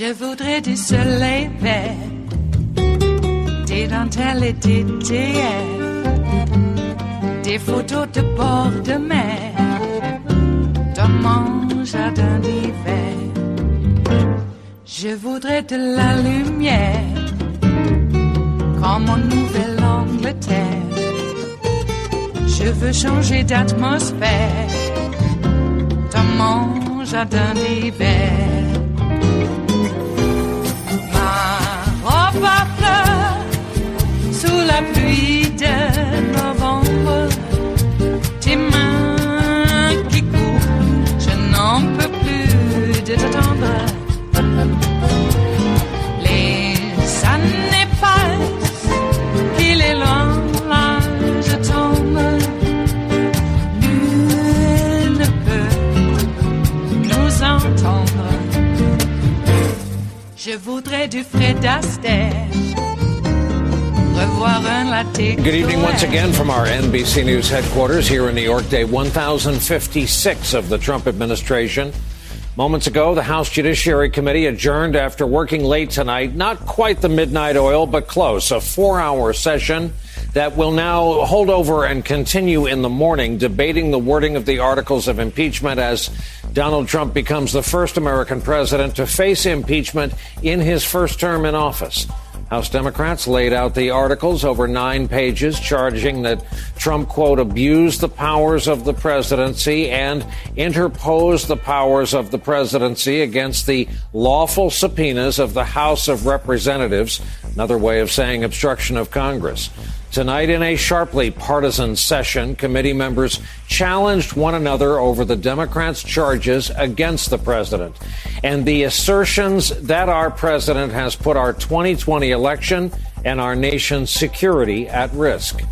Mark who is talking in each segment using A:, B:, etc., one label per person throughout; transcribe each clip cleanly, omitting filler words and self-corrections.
A: Je voudrais du soleil vert, des dentelles et des théières, des photos de bord de mer, dans mon jardin d'hiver. Je voudrais de la lumière, comme en Nouvelle-Angleterre. Je veux changer d'atmosphère, dans mon jardin d'hiver. Ma robe à fleurs, sous la pluie de novembre, tes mains qui courent, je n'en peux plus de t'attendre. Les années passent, qu'il est loin, là je tombe. Nul ne peut nous entendre. Je voudrais du Fred Astaire, revoir un latte.
B: Good evening once again from our NBC News headquarters here in New York, day 1056 of the Trump administration. Moments ago, the House Judiciary Committee adjourned after working late tonight. Not quite the midnight oil, but close. A 4-hour session that will now hold over and continue in the morning, debating the wording of the articles of impeachment as Donald Trump becomes the first American president to face impeachment in his first term in office. House Democrats laid out the articles over 9 pages, charging that Trump, quote, abused the powers of the presidency and interposed the powers of the presidency against the lawful subpoenas of the House of Representatives, another way of saying obstruction of Congress. Tonight, in a sharply partisan session, committee members challenged one another over the Democrats' charges against the president and the assertions that our president has put our 2020 election and our nation's security at risk.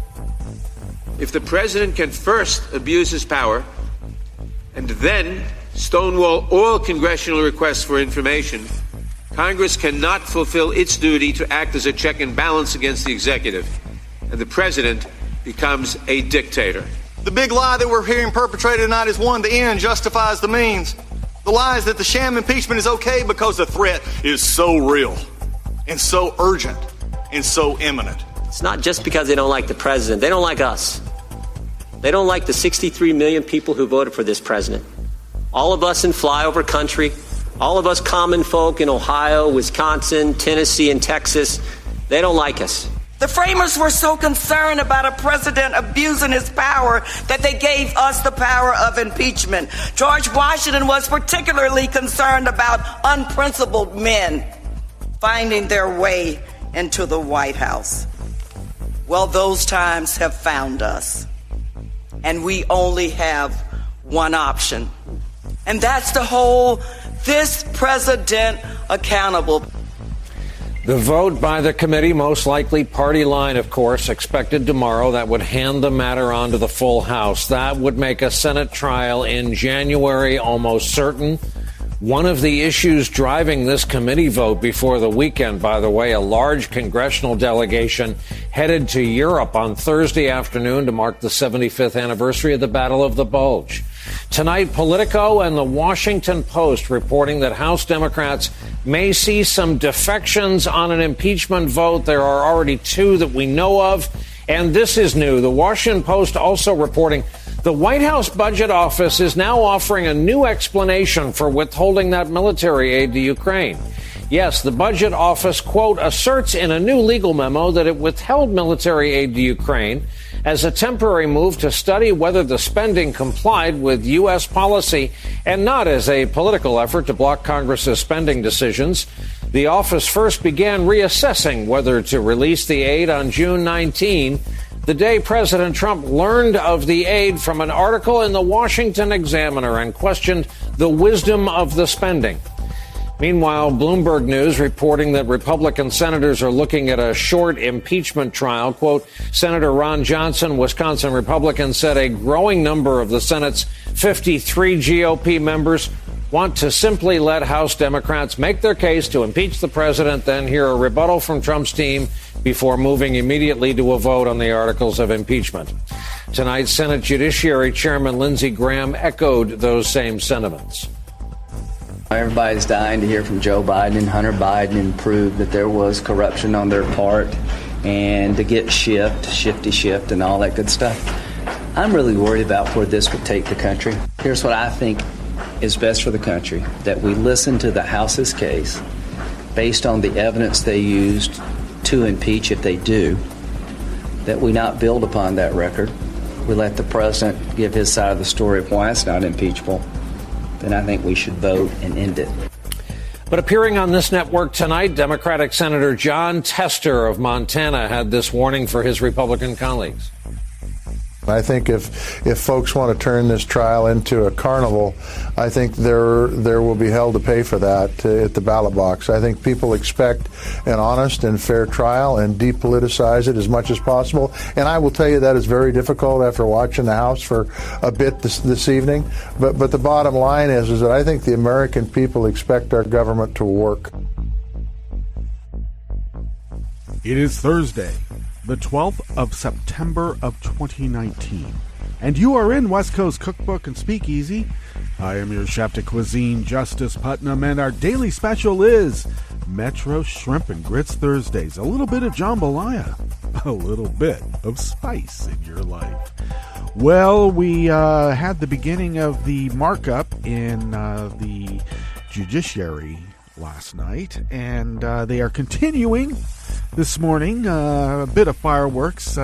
C: If the president can first abuse his power and then stonewall all congressional requests for information, Congress cannot fulfill its duty to act as a check and balance against the executive, and the president becomes a dictator.
D: The big lie that we're hearing perpetrated tonight is one, the end justifies the means. The lie is that the sham impeachment is okay because the threat is so real and so urgent and so imminent.
E: It's not just because they don't like the president. They don't like us. They don't like the 63 million people who voted for this president. All of us in flyover country, all of us common folk in Ohio, Wisconsin, Tennessee, and Texas, they don't like us.
F: The framers were so concerned about a president abusing his power that they gave us the power of impeachment. George Washington was particularly concerned about unprincipled men finding their way into the White House. Well, those times have found us, and we only have one option, and that's to hold this president accountable.
B: The vote by the committee, most likely party line, of course, expected tomorrow. That would hand the matter on to the full House. That would make a Senate trial in January almost certain. One of the issues driving this committee vote before the weekend, by the way, a large congressional delegation headed to Europe on Thursday afternoon to mark the 75th anniversary of the Battle of the Bulge. Tonight, Politico and the Washington Post reporting that House Democrats may see some defections on an impeachment vote. There are already 2 that we know of, and this is new. The Washington Post also reporting the White House Budget Office is now offering a new explanation for withholding that military aid to Ukraine. Yes, the Budget Office, quote, asserts in a new legal memo that it withheld military aid to Ukraine as a temporary move to study whether the spending complied with U.S. policy and not as a political effort to block Congress's spending decisions. The office first began reassessing whether to release the aid on June 19, the day President Trump learned of the aid from an article in the Washington Examiner and questioned the wisdom of the spending. Meanwhile, Bloomberg News reporting that Republican senators are looking at a short impeachment trial. Quote, Senator Ron Johnson, Wisconsin Republican, said a growing number of the Senate's 53 GOP members want to simply let House Democrats make their case to impeach the president, then hear a rebuttal from Trump's team before moving immediately to a vote on the articles of impeachment. Tonight, Senate Judiciary Chairman Lindsey Graham echoed those same sentiments.
G: Everybody's dying to hear from Joe Biden and Hunter Biden and prove that there was corruption on their part and to get shift, and all that good stuff. I'm really worried about where this would take the country. Here's what I think is best for the country, that we listen to the House's case based on the evidence they used to impeach if they do, that we not build upon that record. We let the president give his side of the story of why it's not impeachable. Then I think we should vote and end it.
B: But appearing on this network tonight, Democratic Senator John Tester of Montana had this warning for his Republican colleagues.
H: I think if folks want to turn this trial into a carnival, I think there will be hell to pay for that at the ballot box. I think people expect an honest and fair trial and depoliticize it as much as possible. And I will tell you that is very difficult after watching the House for a bit this evening. But the bottom line is that I think the American people expect our government to work.
I: It is Thursday, the 12th of September of 2019, and you are in West Coast Cookbook and Speakeasy. I am your chef de cuisine, Justice Putnam, and our daily special is Metro Shrimp and Grits Thursdays. A little bit of jambalaya, a little bit of spice in your life. Well, we had the beginning of the markup in the judiciary last night, and they are continuing this morning. A bit of fireworks.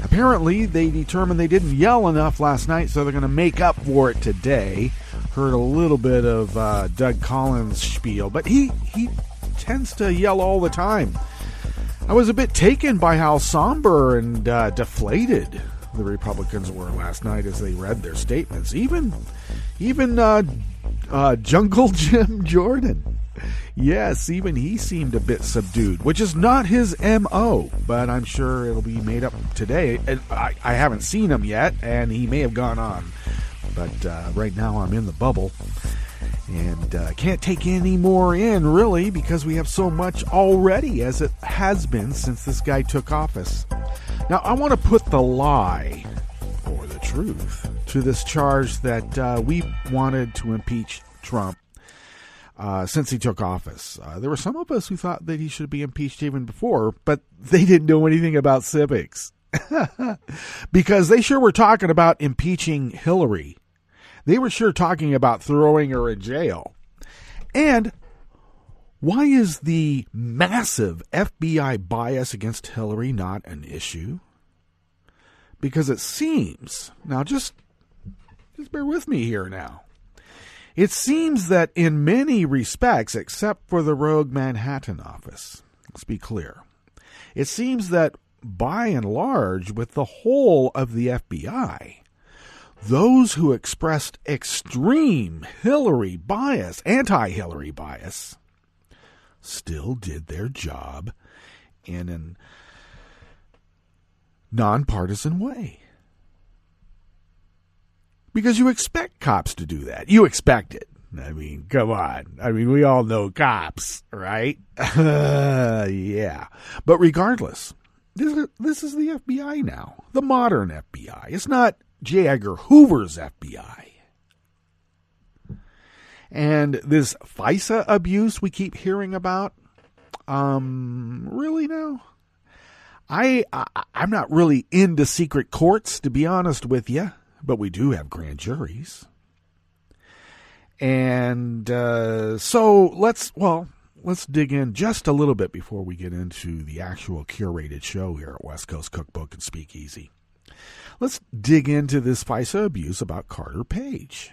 I: Apparently, they determined they didn't yell enough last night, so they're going to make up for it today. Heard a little bit of Doug Collins' spiel, but he tends to yell all the time. I was a bit taken by how somber and deflated the Republicans were last night as they read their statements. Even Jungle Jim Jordan. Yes, even he seemed a bit subdued, which is not his M.O., but I'm sure it'll be made up today. And I haven't seen him yet, and he may have gone on. But right now I'm in the bubble, and can't take any more in, really, because we have so much already, as it has been since this guy took office. Now, I want to put the lie, or the truth, to this charge that we wanted to impeach Trump since he took office. There were some of us who thought that he should be impeached even before, but they didn't know anything about civics. Because they sure were talking about impeaching Hillary. They were sure talking about throwing her in jail. And why is the massive FBI bias against Hillary not an issue? Because it seems, now just bear with me here now. It seems that in many respects, except for the rogue Manhattan office, let's be clear, it seems that by and large, with the whole of the FBI, those who expressed extreme Hillary bias, anti-Hillary bias, still did their job in a nonpartisan way. Because you expect cops to do that. You expect it. I mean, come on. I mean, we all know cops, right? Yeah. But regardless, this is the FBI now. The modern FBI. It's not J. Edgar Hoover's FBI. And this FISA abuse we keep hearing about, really now? I'm not really into secret courts, to be honest with you. But we do have grand juries. And so let's dig in just a little bit before we get into the actual curated show here at West Coast Cookbook and Speakeasy. Let's dig into this FISA abuse about Carter Page.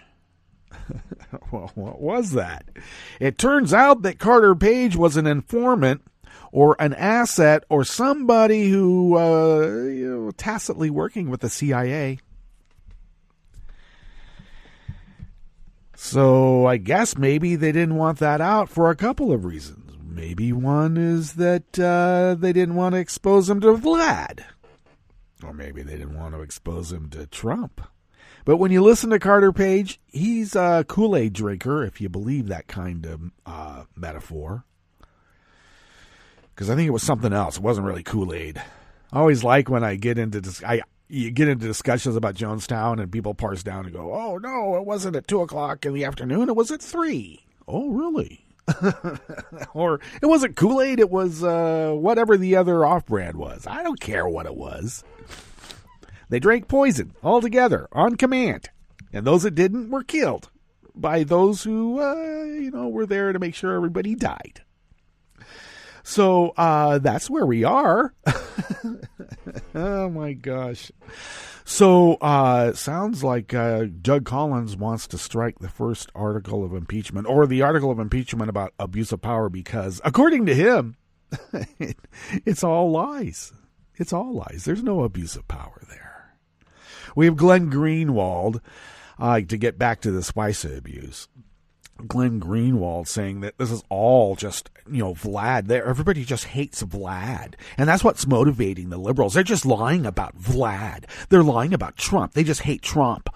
I: Well, what was that? It turns out that Carter Page was an informant or an asset or somebody who tacitly working with the CIA. So I guess maybe they didn't want that out for a couple of reasons. Maybe one is that they didn't want to expose him to Vlad. Or maybe they didn't want to expose him to Trump. But when you listen to Carter Page, he's a Kool-Aid drinker, if you believe that kind of metaphor. Because I think it was something else. It wasn't really Kool-Aid. I always like when I get into you get into discussions about Jonestown and people parse down and go, oh, no, it wasn't at 2 o'clock in the afternoon. It was at 3. Oh, really? Or it wasn't Kool-Aid, it was whatever the other off-brand was. I don't care what it was. They drank poison all together on command. And those that didn't were killed by those who, were there to make sure everybody died. So that's where we are. Oh, my gosh. So sounds like Doug Collins wants to strike the first article of impeachment, or the article of impeachment about abuse of power, because, according to him, it's all lies. It's all lies. There's no abuse of power there. We have Glenn Greenwald, to get back to the FISA abuse. Glenn Greenwald saying that this is all just, Vlad. Everybody just hates Vlad. And that's what's motivating the liberals. They're just lying about Vlad. They're lying about Trump. They just hate Trump.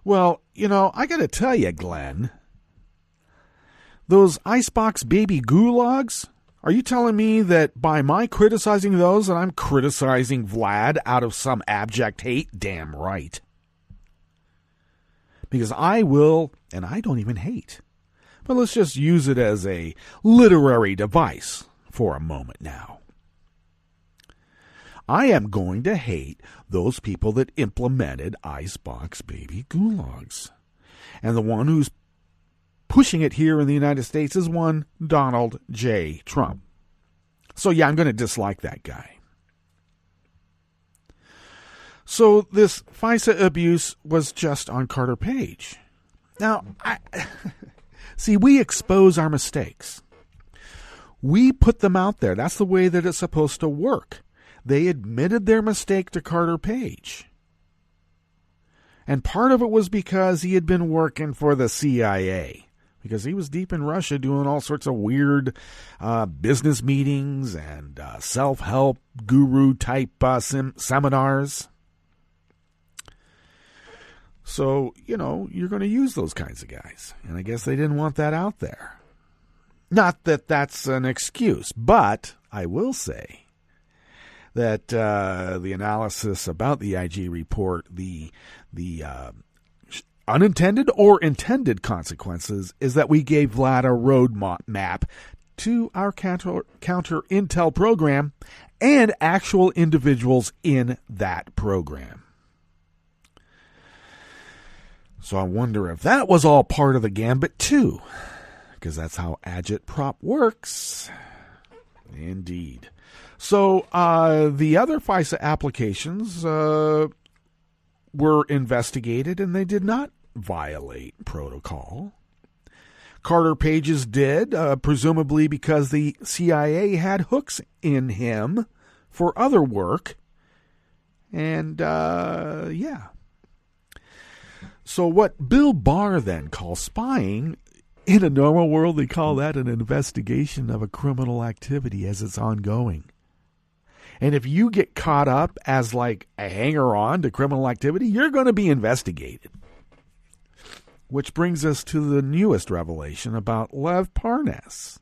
I: Well, I got to tell you, Glenn, those icebox baby gulags, are you telling me that by my criticizing those that I'm criticizing Vlad out of some abject hate? Damn right. Because I will, and I don't even hate. But let's just use it as a literary device for a moment now. I am going to hate those people that implemented icebox baby gulags. And the one who's pushing it here in the United States is one Donald J. Trump. So yeah, I'm going to dislike that guy. So this FISA abuse was just on Carter Page. Now, see, we expose our mistakes. We put them out there. That's the way that it's supposed to work. They admitted their mistake to Carter Page. And part of it was because he had been working for the CIA. Because he was deep in Russia doing all sorts of weird business meetings and self-help guru-type seminars. So, you're going to use those kinds of guys. And I guess they didn't want that out there. Not that that's an excuse, but I will say that the analysis about the IG report, the unintended or intended consequences, is that we gave Vlad a road map to our counter intel program and actual individuals in that program. So I wonder if that was all part of the gambit too, because that's how agitprop works. Indeed. So the other FISA applications were investigated, and they did not violate protocol. Carter Page's did, presumably because the CIA had hooks in him for other work. And, yeah. So what Bill Barr then calls spying, in a normal world they call that an investigation of a criminal activity as it's ongoing. And if you get caught up as like a hanger-on to criminal activity, you're going to be investigated. Which brings us to the newest revelation about Lev Parnas.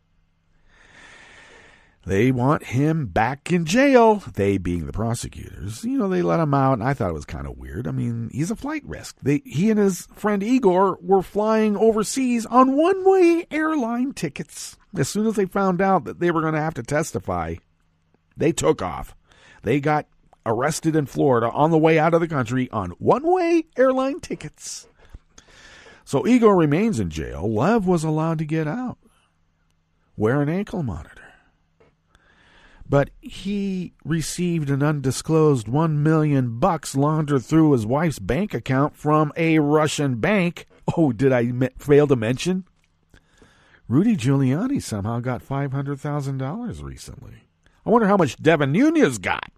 I: They want him back in jail, they being the prosecutors. They let him out, and I thought it was kind of weird. I mean, he's a flight risk. He and his friend Igor were flying overseas on one-way airline tickets. As soon as they found out that they were going to have to testify, they took off. They got arrested in Florida on the way out of the country on one-way airline tickets. So Igor remains in jail. Lev was allowed to get out. Wear an ankle monitor. But he received an undisclosed $1 million laundered through his wife's bank account from a Russian bank. Oh, did I fail to mention? Rudy Giuliani somehow got $500,000 recently. I wonder how much Devin Nunes got.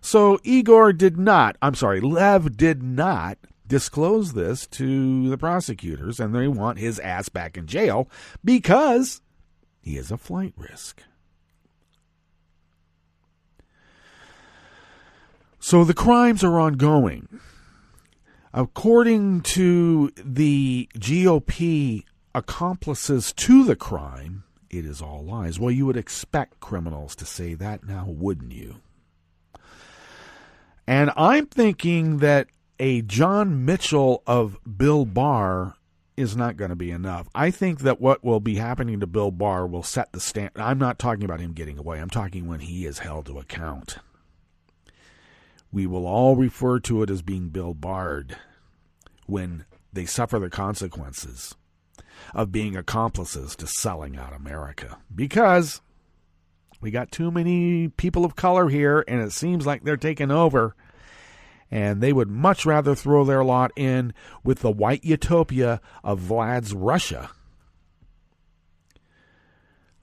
I: So Lev did not disclose this to the prosecutors, and they want his ass back in jail because he is a flight risk. So the crimes are ongoing. According to the GOP accomplices to the crime, it is all lies. Well, you would expect criminals to say that now, wouldn't you? And I'm thinking that a John Mitchell of Bill Barr is not going to be enough. I think that what will be happening to Bill Barr will set the standard. I'm not talking about him getting away. I'm talking when he is held to account. We will all refer to it as being Bill Barred when they suffer the consequences of being accomplices to selling out America. Because we got too many people of color here, and it seems like they're taking over. And they would much rather throw their lot in with the white utopia of Vlad's Russia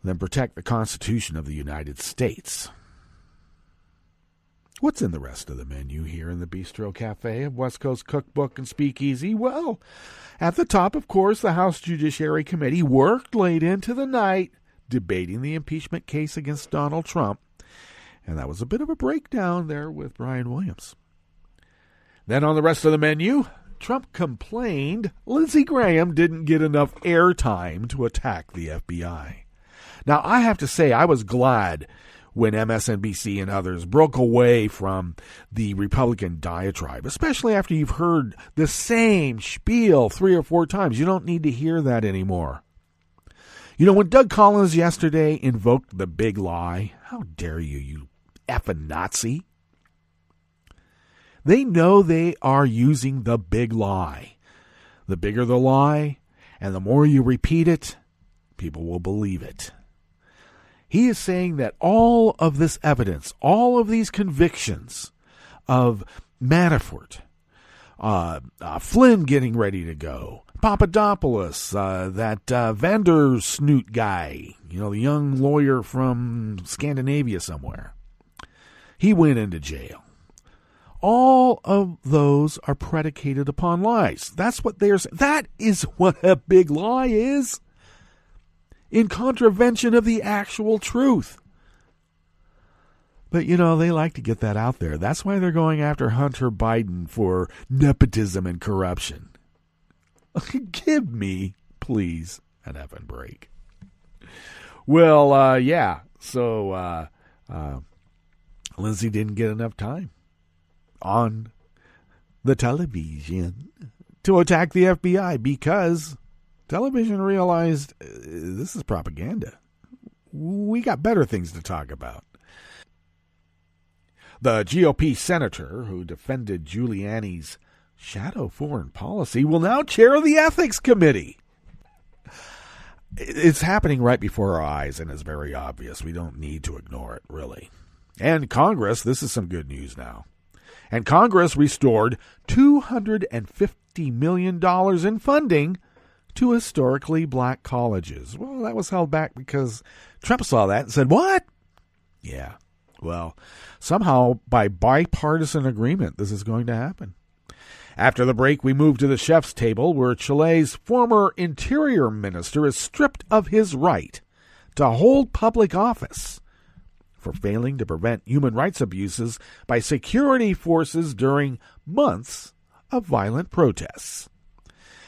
I: than protect the Constitution of the United States. What's in the rest of the menu here in the Bistro Cafe of West Coast Cookbook and Speakeasy? Well, at the top, of course, the House Judiciary Committee worked late into the night debating the impeachment case against Donald Trump. And that was a bit of a breakdown there with Brian Williams. Then on the rest of the menu, Trump complained Lindsey Graham didn't get enough airtime to attack the FBI. Now, I have to say I was glad when MSNBC and others broke away from the Republican diatribe, especially after you've heard the same spiel 3 or 4 times. You don't need to hear that anymore. You know, when Doug Collins yesterday invoked the big lie, how dare you, you effing Nazi? They know they are using the big lie. The bigger the lie, and the more you repeat it, people will believe it. He is saying that all of this evidence, all of these convictions of Manafort, Flynn getting ready to go, Papadopoulos, that Vandersnoot guy, the young lawyer from Scandinavia somewhere, he went into jail. All of those are predicated upon lies. That's what they're saying. That is what a big lie is, in contravention of the actual truth. But, they like to get that out there. That's why they're going after Hunter Biden for nepotism and corruption. Give me, please, an effing break. Well, yeah. So, Lindsey didn't get enough time on the television to attack the FBI because television realized this is propaganda. We got better things to talk about. The GOP senator who defended Giuliani's shadow foreign policy will now chair the Ethics Committee. It's happening right before our eyes and is very obvious. We don't need to ignore it, really. And Congress, this is some good news now. And Congress restored $250 million in funding to historically black colleges. Well, that was held back because Trump saw that and said, what? Yeah, well, somehow by bipartisan agreement, this is going to happen. After the break, we move to the chef's table where Chile's former interior minister is stripped of his right to hold public office for failing to prevent human rights abuses by security forces during months of violent protests.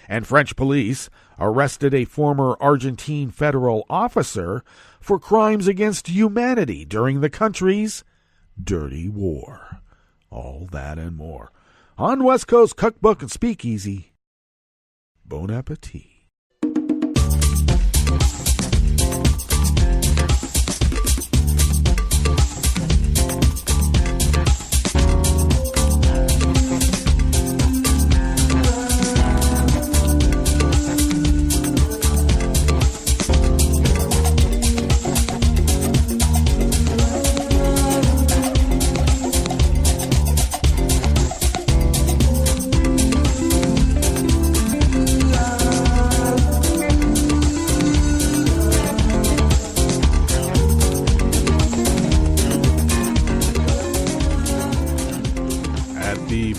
I: And French police arrested a former Argentine federal officer for crimes against humanity during the country's dirty war. All that and more on West Coast Cookbook and Speakeasy. Bon appetit.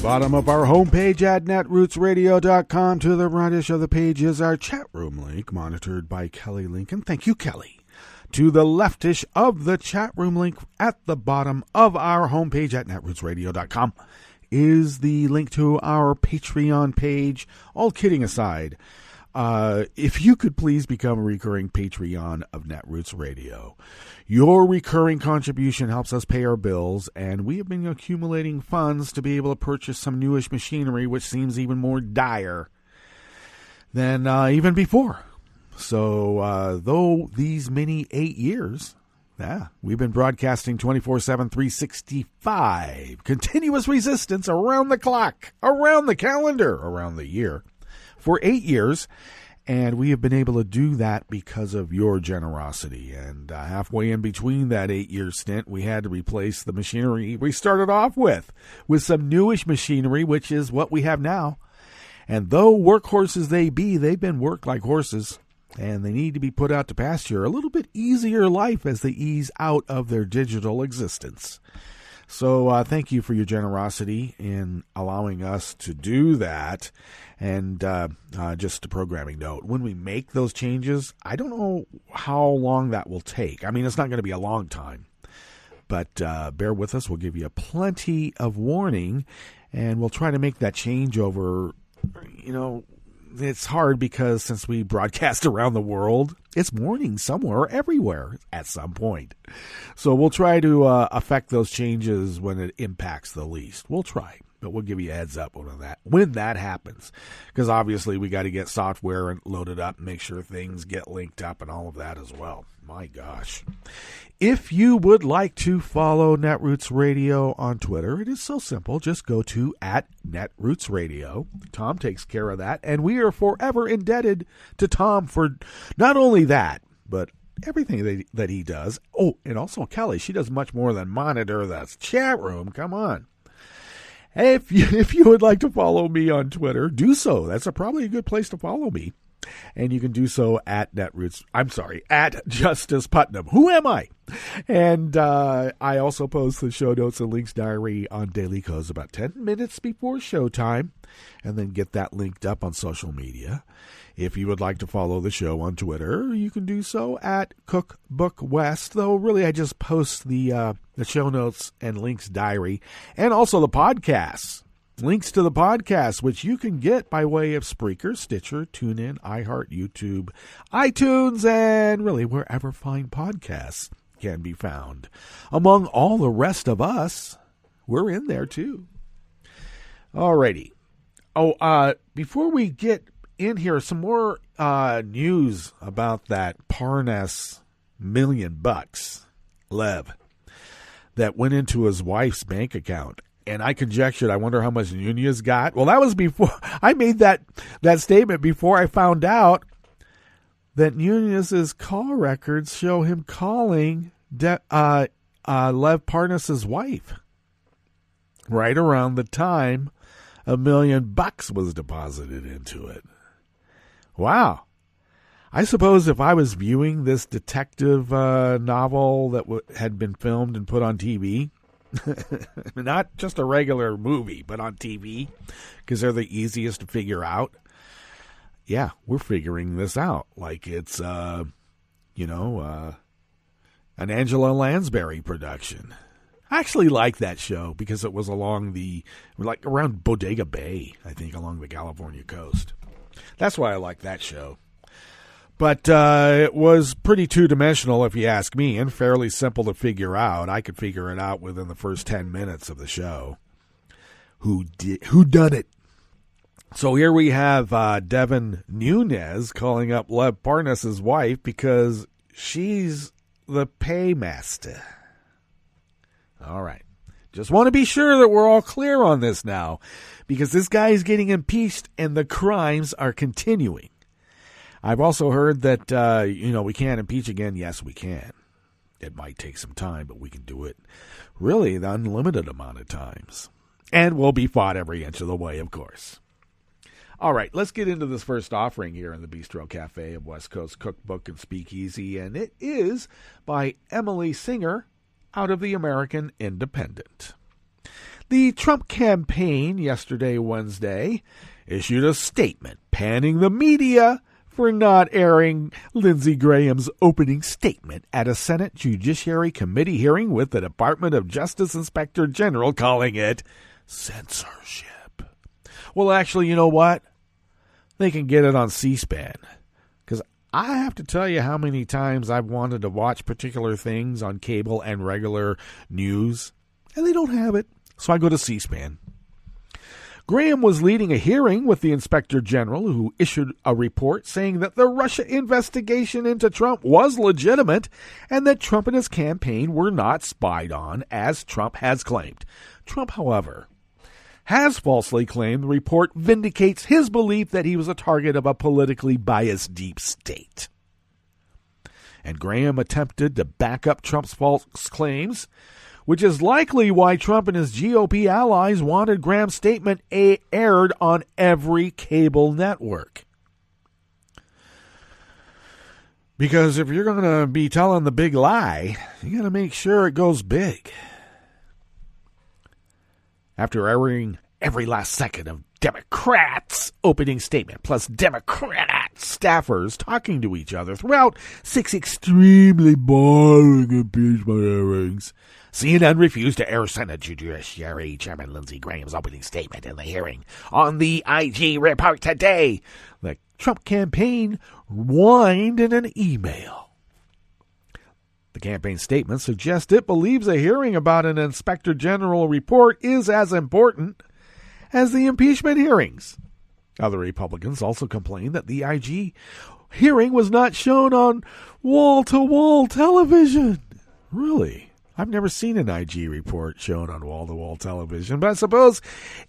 I: Bottom of our homepage at netrootsradio.com. To the rightish of the page is our chat room link, monitored by Kelly Lincoln. Thank you, Kelly. To the leftish of the chat room link at the bottom of our homepage at netrootsradio.com is the link to our Patreon page. All kidding aside, if you could please become a recurring Patreon of Netroots Radio. Your recurring contribution helps us pay our bills, and we have been accumulating funds to be able to purchase some newish machinery, which seems even more dire than even before. So though these many 8 years, we've been broadcasting 24/7, 365, continuous resistance around the clock, around the calendar, around the year, for 8 years. And we have been able to do that because of your generosity. And halfway in between that 8-year stint, we had to replace the machinery we started off with some newish machinery, which is what we have now. And though workhorses they be, they've been worked like horses, and they need to be put out to pasture a little bit easier life as they ease out of their digital existence. So thank you for your generosity in allowing us to do that. And just a programming note, when we make those changes, I don't know how long that will take. I mean, it's not going to be a long time. But bear with us. We'll give you plenty of warning, and we'll try to make that change over. You know, it's hard because since we broadcast around the world, it's morning somewhere, everywhere at some point. So we'll try to affect those changes when it impacts the least. We'll try, but we'll give you a heads up when that happens. Because obviously we got to get software loaded up and make sure things get linked up and all of that as well. My gosh. If you would like to follow Netroots Radio on Twitter, it is so simple. Just go to @NetrootsRadio. Tom takes care of that, and we are forever indebted to Tom for not only that, but everything that he does. Oh, and also Kelly. She does much more than monitor the chat room. Come on. If you would like to follow me on Twitter, do so. That's probably a good place to follow me. And you can do so at Justice Putnam. Who am I? And I also post the show notes and links diary on Daily Codes about 10 minutes before showtime, and then get that linked up on social media. If you would like to follow the show on Twitter, you can do so at Cookbook West, though really I just post the show notes and links diary, and also the podcasts. Links to the podcast, which you can get by way of Spreaker, Stitcher, TuneIn, iHeart, YouTube, iTunes, and really wherever fine podcasts can be found. Among all the rest of us, we're in there too. Alrighty. Before we get in here, some more news about that Parnas $1 million, Lev, that went into his wife's bank account. And I conjectured, I wonder how much Nunez got. Well, that was before I made that statement, before I found out that Nunez's call records show him calling Lev Parnas' wife right around the time $1 million was deposited into it. Wow. I suppose if I was viewing this detective novel that had been filmed and put on TV, not just a regular movie, but on TV, because they're the easiest to figure out. Yeah, we're figuring this out like it's, an Angela Lansbury production. I actually like that show because it was around Bodega Bay, I think, along the California coast. That's why I like that show. But it was pretty two-dimensional, if you ask me, and fairly simple to figure out. I could figure it out within the first 10 minutes of the show. Who done it? So here we have Devin Nunez calling up Lev Parnas' wife because she's the paymaster. All right. Just want to be sure that we're all clear on this now, because this guy is getting impeached and the crimes are continuing. I've also heard that, we can't impeach again. Yes, we can. It might take some time, but we can do it really the unlimited amount of times. And we'll be fought every inch of the way, of course. All right, let's get into this first offering here in the Bistro Cafe of West Coast Cookbook and Speakeasy, and it is by Emily Singer out of the American Independent. The Trump campaign yesterday, Wednesday, issued a statement panning the media for not airing Lindsey Graham's opening statement at a Senate Judiciary Committee hearing with the Department of Justice Inspector General, calling it censorship. Well, actually, you know what? They can get it on C-SPAN. Because I have to tell you how many times I've wanted to watch particular things on cable and regular news, and they don't have it. So I go to C-SPAN. Graham was leading a hearing with the Inspector General, who issued a report saying that the Russia investigation into Trump was legitimate and that Trump and his campaign were not spied on, as Trump has claimed. Trump, however, has falsely claimed the report vindicates his belief that he was a target of a politically biased deep state. And Graham attempted to back up Trump's false claims, which is likely why Trump and his GOP allies wanted Graham's statement aired on every cable network. Because if you're going to be telling the big lie, you got to make sure it goes big. After airing every last second of Democrats' opening statement, plus Democrat staffers talking to each other throughout 6 extremely boring impeachment hearings, CNN refused to air Senate Judiciary Chairman Lindsey Graham's opening statement in the hearing on the IG report today. The Trump campaign whined in an email. The campaign statement suggests it believes a hearing about an Inspector General report is as important as the impeachment hearings. Other Republicans also complained that the IG hearing was not shown on wall-to-wall television. Really? I've never seen an IG report shown on wall-to-wall television, but I suppose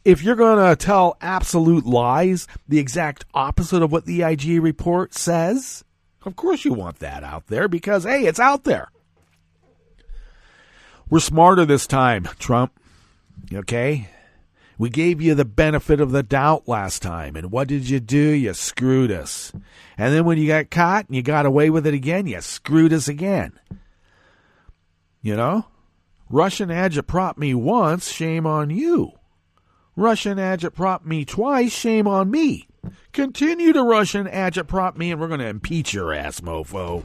I: if you're going to tell absolute lies, the exact opposite of what the IG report says, of course you want that out there because, hey, it's out there. We're smarter this time, Trump. Okay? We gave you the benefit of the doubt last time, and what did you do? You screwed us. And then when you got caught and you got away with it again, you screwed us again. You know? Russian agitprop me once, shame on you. Russian agitprop me twice, shame on me. Continue to Russian agitprop me, and we're going to impeach your ass, mofo.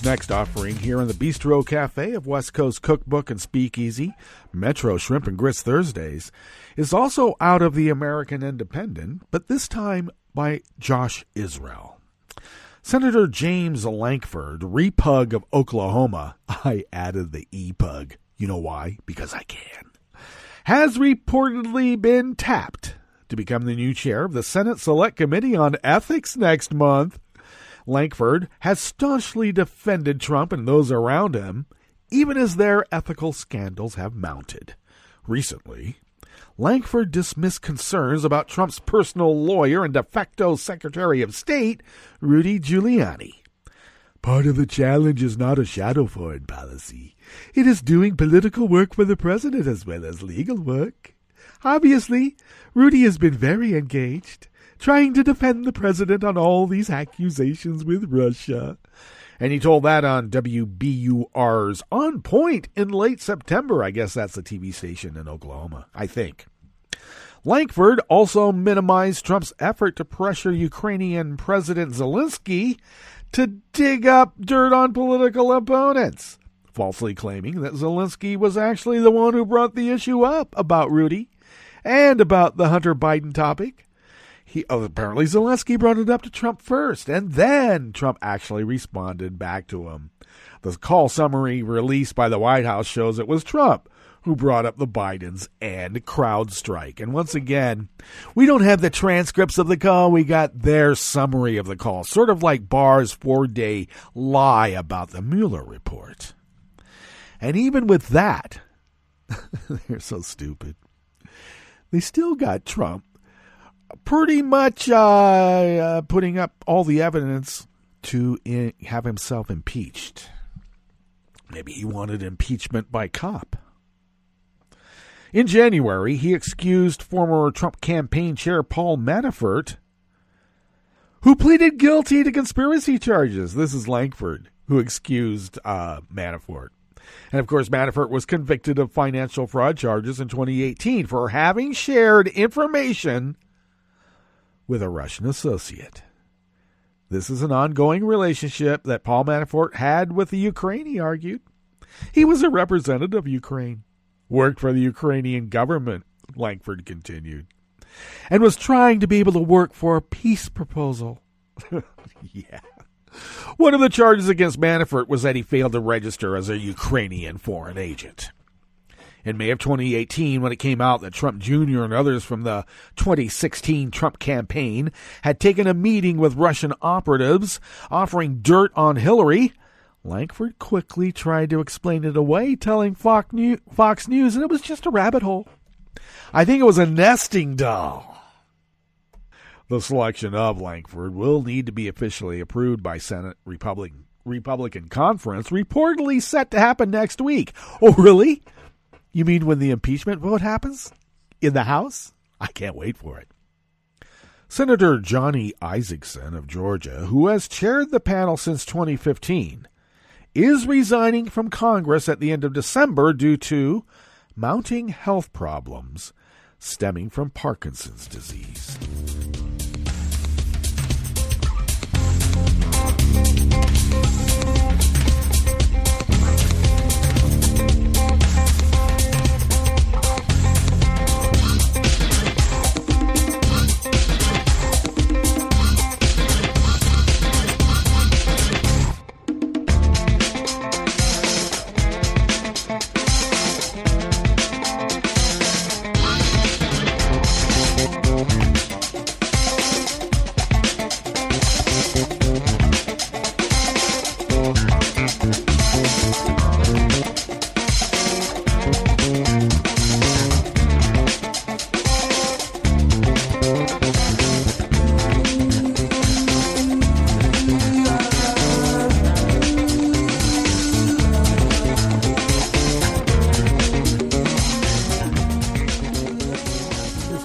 I: Next offering here in the Bistro Cafe of West Coast Cookbook and Speakeasy, Metro Shrimp and Grits Thursdays, is also out of the American Independent, but this time by Josh Israel. Senator James Lankford, Repug of Oklahoma, I added the E-Pug, you know why? Because I can, has reportedly been tapped to become the new chair of the Senate Select Committee on Ethics next month. Lankford has staunchly defended Trump and those around him, even as their ethical scandals have mounted. Recently, Lankford dismissed concerns about Trump's personal lawyer and de facto Secretary of State, Rudy Giuliani. Part of the challenge is not a shadow foreign policy. It is doing political work for the president as well as legal work. Obviously, Rudy has been very engaged, trying to defend the president on all these accusations with Russia. And he told that on WBUR's On Point in late September. I guess that's the TV station in Oklahoma, I think. Lankford also minimized Trump's effort to pressure Ukrainian President Zelensky to dig up dirt on political opponents, falsely claiming that Zelensky was actually the one who brought the issue up about Rudy and about the Hunter Biden topic. Apparently Zelensky brought it up to Trump first, and then Trump actually responded back to him. The call summary released by the White House shows it was Trump who brought up the Bidens and CrowdStrike. And once again, we don't have the transcripts of the call. We got their summary of the call, sort of like Barr's 4-day lie about the Mueller report. And even with that, they're so stupid. They still got Trump pretty much putting up all the evidence to have himself impeached. Maybe he wanted impeachment by cop. In January, he excused former Trump campaign chair Paul Manafort, who pleaded guilty to conspiracy charges. This is Lankford, who excused Manafort. And, of course, Manafort was convicted of financial fraud charges in 2018 for having shared information with a Russian associate. This is an ongoing relationship that Paul Manafort had with the Ukraine, he argued. He was a representative of Ukraine, worked for the Ukrainian government, Langford continued, and was trying to be able to work for a peace proposal. Yeah. One of the charges against Manafort was that he failed to register as a Ukrainian foreign agent. In May of 2018, when it came out that Trump Jr. and others from the 2016 Trump campaign had taken a meeting with Russian operatives offering dirt on Hillary, Langford quickly tried to explain it away, telling Fox News that it was just a rabbit hole. I think it was a nesting doll. The selection of Langford will need to be officially approved by Senate Republican Conference, reportedly set to happen next week. Oh, really? You mean when the impeachment vote happens? In the House? I can't wait for it. Senator Johnny Isakson of Georgia, who has chaired the panel since 2015, is resigning from Congress at the end of December due to mounting health problems stemming from Parkinson's disease.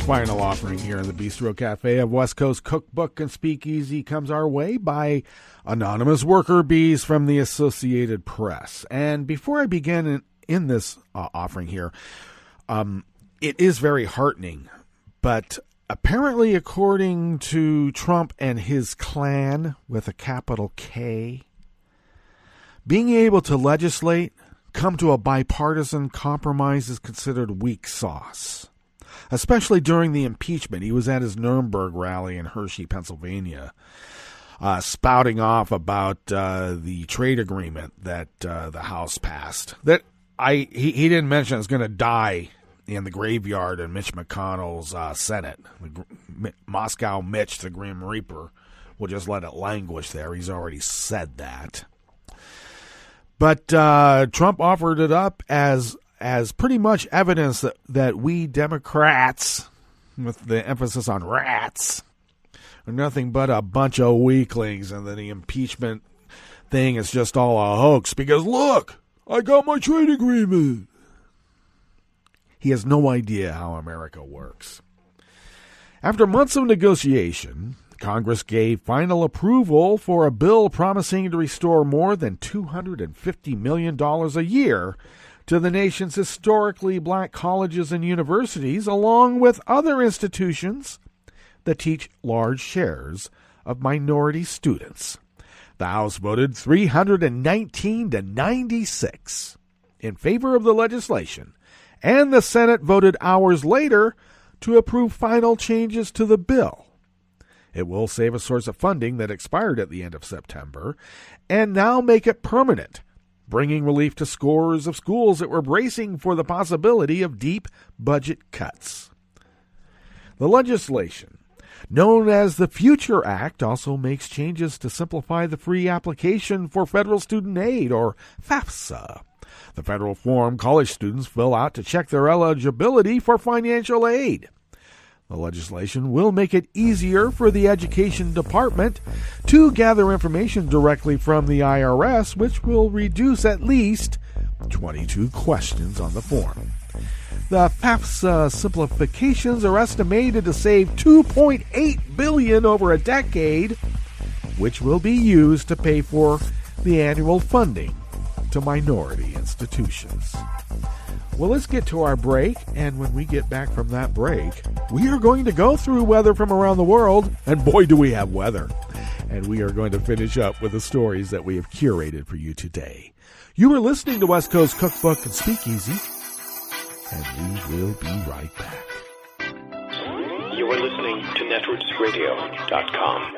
I: Final offering here in the Bistro Cafe of West Coast Cookbook and Speakeasy comes our way by anonymous worker bees from the Associated Press. And before I begin in this offering here, it is very heartening, but apparently according to Trump and his clan with a capital K, being able to legislate, come to a bipartisan compromise is considered weak sauce. Especially during the impeachment. He was at his Nuremberg rally in Hershey, Pennsylvania, spouting off about the trade agreement that the House passed. That he didn't mention it's going to die in the graveyard in Mitch McConnell's Senate. Moscow Mitch, the Grim Reaper, will just let it languish there. He's already said that. But Trump offered it up as pretty much evidence that we Democrats, with the emphasis on rats, are nothing but a bunch of weaklings, and that the impeachment thing is just all a hoax because, look, I got my trade agreement. He has no idea how America works. After months of negotiation, Congress gave final approval for a bill promising to restore more than $250 million a year to the nation's historically black colleges and universities, along with other institutions that teach large shares of minority students. The House voted 319 to 96 in favor of the legislation, and the Senate voted hours later to approve final changes to the bill. It will save a source of funding that expired at the end of September and now make it permanent, bringing relief to scores of schools that were bracing for the possibility of deep budget cuts. The legislation, known as the Future Act, also makes changes to simplify the free application for federal student aid, or FAFSA, the federal form college students fill out to check their eligibility for financial aid. The legislation will make it easier for the Education Department to gather information directly from the IRS, which will reduce at least 22 questions on the form. The FAFSA simplifications are estimated to save $2.8 billion over a decade, which will be used to pay for the annual funding to to minority institutions. Well, let's get to our break, and when we get back from that break, we are going to go through weather from around the world, and boy, do we have weather. And we are going to finish up with the stories that we have curated for you today. You are listening to West Coast Cookbook and Speakeasy, and we will be right back.
J: You are listening to netrootsradio.com.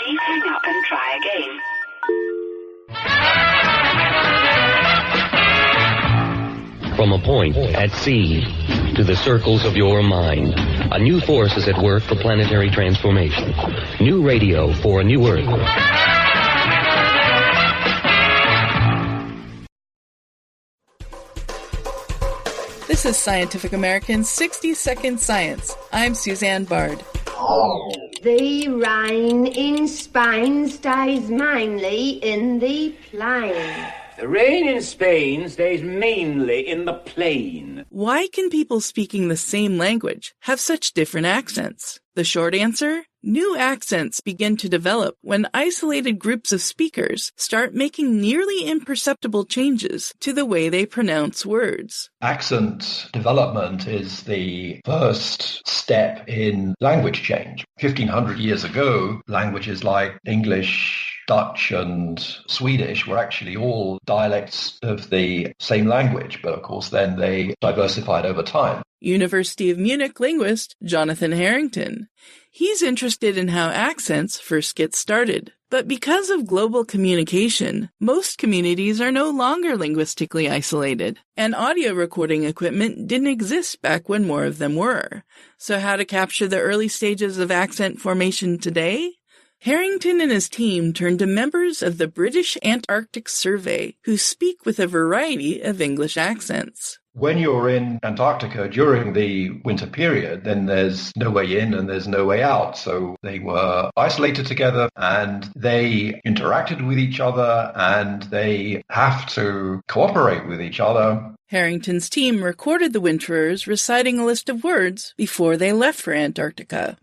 K: Please hang up and try again.
L: From a point at sea to the circles of your mind, a new force is at work for planetary transformation. New radio for a new Earth.
M: This is Scientific American's 60-Second Science. I'm Suzanne Bard.
N: The rain in Spain stays mainly in the plain.
O: The rain in Spain stays mainly in the plain.
M: Why can people speaking the same language have such different accents? The short answer? New accents begin to develop when isolated groups of speakers start making nearly imperceptible changes to the way they pronounce words.
P: Accent development is the first step in language change. 1,500 years ago, languages like English, Dutch and Swedish were actually all dialects of the same language, but of course then they diversified over time.
M: University of Munich linguist Jonathan Harrington. He's interested in how accents first get started. But because of global communication, most communities are no longer linguistically isolated, and audio recording equipment didn't exist back when more of them were. So how to capture the early stages of accent formation today? Harrington and his team turned to members of the British Antarctic Survey who speak with a variety of English accents.
P: When you're in Antarctica during the winter period, then there's no way in and there's no way out. So they were isolated together and they interacted with each other and they have to cooperate with each other.
M: Harrington's team recorded the winterers reciting a list of words before they left for Antarctica.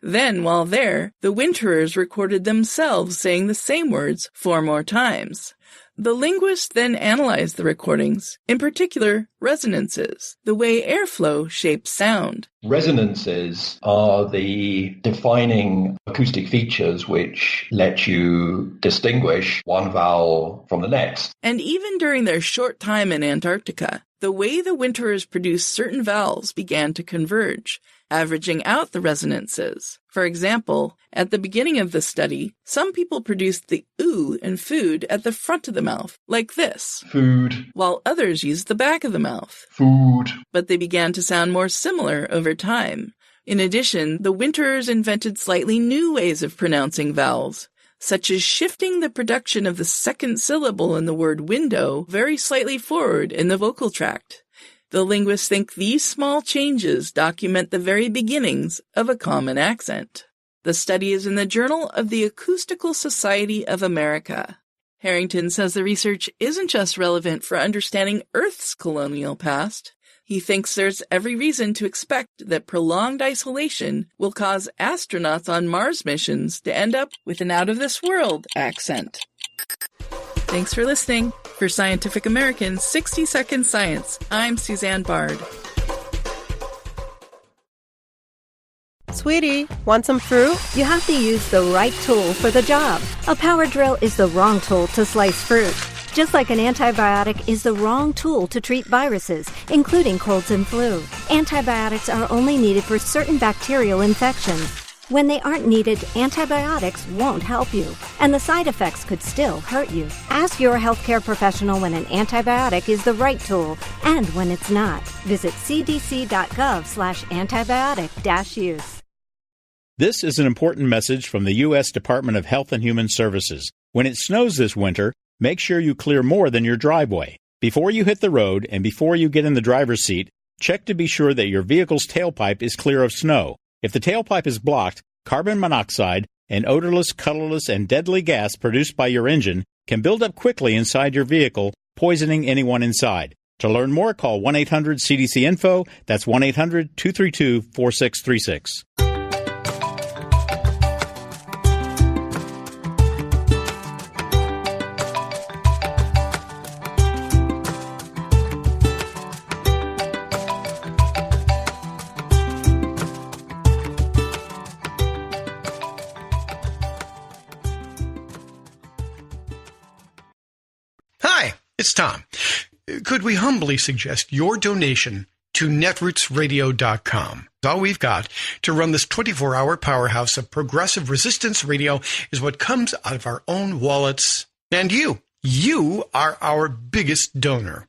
M: Then, while there, the winterers recorded themselves saying the same words 4 more times. The linguists then analyzed the recordings, in particular, resonances, the way airflow shapes sound.
P: Resonances are the defining acoustic features which let you distinguish one vowel from the next.
M: And even during their short time in Antarctica, the way the winterers produced certain vowels began to converge, averaging out the resonances. For example, at the beginning of the study, some people produced the oo in food at the front of the mouth, like this.
P: Food.
M: While others used the back of the mouth.
P: Food.
M: But they began to sound more similar over time. In addition, the winterers invented slightly new ways of pronouncing vowels, such as shifting the production of the second syllable in the word window very slightly forward in the vocal tract. The linguists think these small changes document the very beginnings of a common accent. The study is in the Journal of the Acoustical Society of America. Harrington says the research isn't just relevant for understanding Earth's colonial past. He thinks there's every reason to expect that prolonged isolation will cause astronauts on Mars missions to end up with an out-of-this-world accent. Thanks for listening. For Scientific American's 60-Second Science, I'm Suzanne Bard.
Q: Sweetie, want some fruit?
R: You have to use the right tool for the job. A power drill is the wrong tool to slice fruit. Just like an antibiotic is the wrong tool to treat viruses, including colds and flu. Antibiotics are only needed for certain bacterial infections. When they aren't needed, antibiotics won't help you, and the side effects could still hurt you. Ask your healthcare professional when an antibiotic is the right tool and when it's not. Visit cdc.gov/antibiotic-use.
S: This is an important message from the U.S. Department of Health and Human Services. When it snows this winter, make sure you clear more than your driveway. Before you hit the road and before you get in the driver's seat, check to be sure that your vehicle's tailpipe is clear of snow. If the tailpipe is blocked, carbon monoxide, an odorless, colorless, and deadly gas produced by your engine can build up quickly inside your vehicle, poisoning anyone inside. To learn more, call 1-800-CDC-INFO. That's 1-800-232-4636.
Q: Hi, it's Tom. Could we humbly suggest your donation to netrootsradio.com? All we've got to run this 24-hour powerhouse of progressive resistance radio is what comes out of our own wallets. And you are our biggest donor.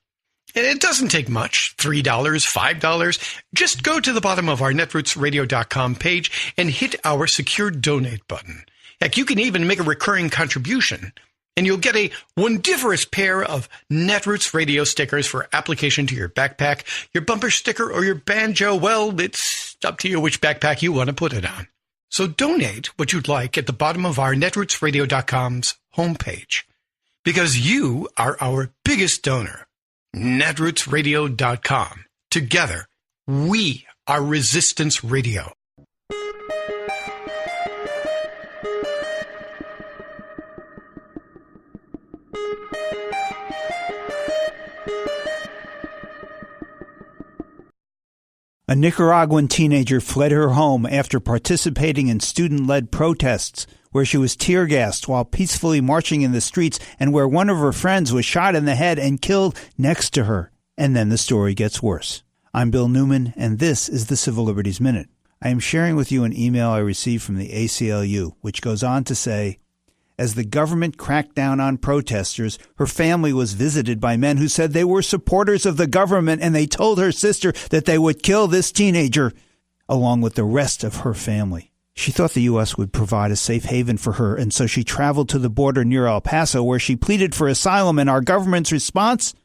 Q: And it doesn't take much, $3, $5. Just go to the bottom of our netrootsradio.com page and hit our secure donate button. Heck, you can even make a recurring contribution, and you'll get a wondiferous pair of Netroots radio stickers for application to your backpack, your bumper sticker, or your banjo. Well, it's up to you which backpack you want to put it on. So donate what you'd like at the bottom of our netrootsradio.com's homepage, because you are our biggest donor. netrootsradio.com. Together, we are Resistance Radio.
T: A Nicaraguan teenager fled her home after participating in student-led protests, where she was tear-gassed while peacefully marching in the streets and where one of her friends was shot in the head and killed next to her. And then the story gets worse. I'm Bill Newman, and this is the Civil Liberties Minute. I am sharing with you an email I received from the ACLU, which goes on to say, as the government cracked down on protesters, her family was visited by men who said they were supporters of the government, and they told her sister that they would kill this teenager, along with the rest of her family. She thought the U.S. would provide a safe haven for her, and so she traveled to the border near El Paso, where she pleaded for asylum, and our government's response?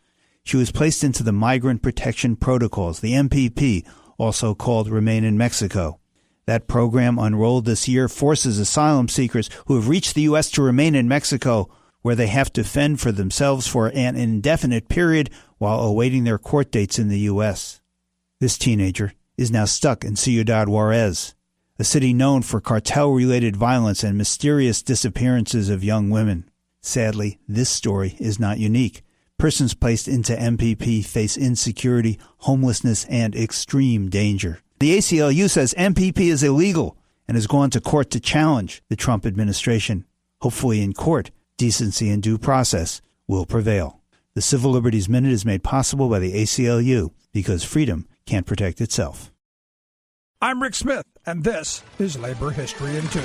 T: She was placed into the Migrant Protection Protocols, the MPP, also called Remain in Mexico. That program, unrolled this year, forces asylum seekers who have reached the U.S. to remain in Mexico, where they have to fend for themselves for an indefinite period while awaiting their court dates in the U.S. This teenager is now stuck in Ciudad Juarez, a city known for cartel-related violence and mysterious disappearances of young women. Sadly, this story is not unique. Persons placed into MPP face insecurity, homelessness, and extreme danger. The ACLU says MPP is illegal and has gone to court to challenge the Trump administration. Hopefully in court, decency and due process will prevail. The Civil Liberties Minute is made possible by the ACLU because freedom can't protect itself.
U: I'm Rick Smith, and this is Labor History in 2.